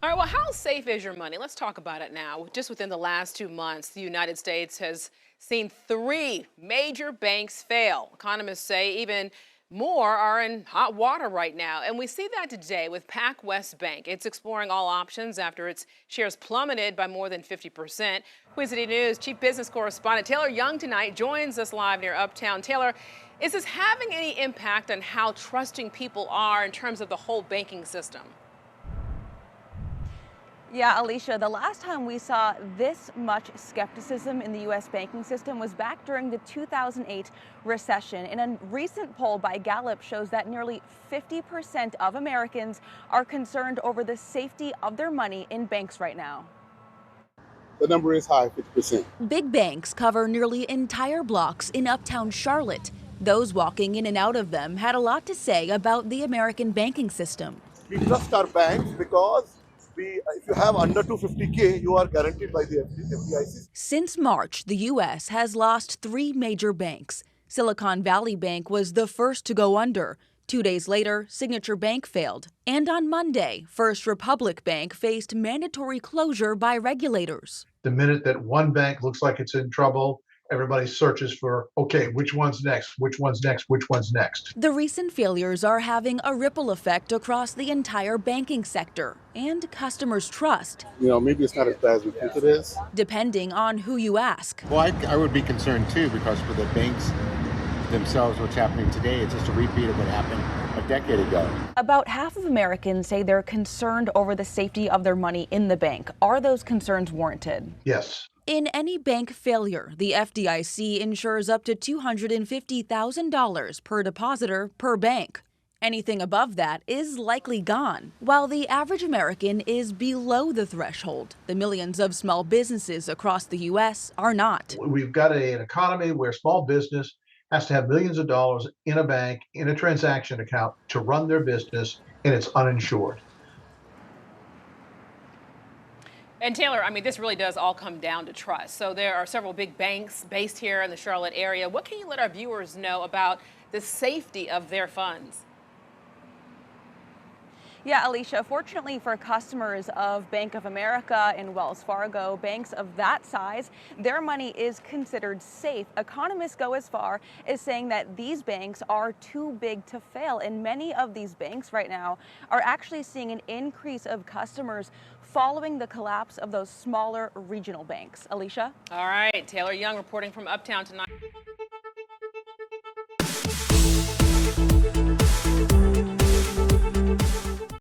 All right, well, how safe is your money? Let's talk about it now. Just within the last 2 months, the United States has seen three major banks fail. Economists say even more are in hot water right now. And we see that today with PacWest Bank. It's exploring all options after its shares plummeted by more than 50%. Queen City News Chief Business Correspondent Taylor Young tonight joins us live near Uptown. Taylor, is this having any impact on how trusting people are in terms of the whole banking system? Yeah, Alicia, the last time we saw this much skepticism in the U.S. banking system was back during the 2008 recession. And a recent poll by Gallup shows that nearly 50% of Americans are concerned over the safety of their money in banks right now. The number is high, 50%. Big banks cover nearly entire blocks in uptown Charlotte. Those walking in and out of them had a lot to say about the American banking system. We trust our banks because if you have under 250K, you are guaranteed by the FDIC. Since March, the U.S. has lost three major banks. Silicon Valley Bank was the first to go under. 2 days later, Signature Bank failed. And on Monday, First Republic Bank faced mandatory closure by regulators. The minute that one bank looks like it's in trouble, everybody searches for, okay, which one's next, which one's next, which one's next. The recent failures are having a ripple effect across the entire banking sector and customers' trust. Maybe it's not as bad as we think it is. Depending on who you ask. Well, I would be concerned too, because for the banks themselves, what's happening today, it's just a repeat of what happened a decade ago. About half of Americans say they're concerned over the safety of their money in the bank. Are those concerns warranted? Yes. In any bank failure, the FDIC insures up to $250,000 per depositor per bank. Anything above that is likely gone, while the average American is below the threshold. The millions of small businesses across the U.S. are not. We've got an economy where small business has to have millions of dollars in a bank, in a transaction account to run their business, and it's uninsured. And Taylor, I mean, this really does all come down to trust. So there are several big banks based here in the Charlotte area. What can you let our viewers know about the safety of their funds? Yeah, Alicia, fortunately for customers of Bank of America and Wells Fargo, banks of that size, their money is considered safe. Economists go as far as saying that these banks are too big to fail. And many of these banks right now are actually seeing an increase of customers following the collapse of those smaller regional banks. Alicia? All right, Taylor Young reporting from Uptown tonight.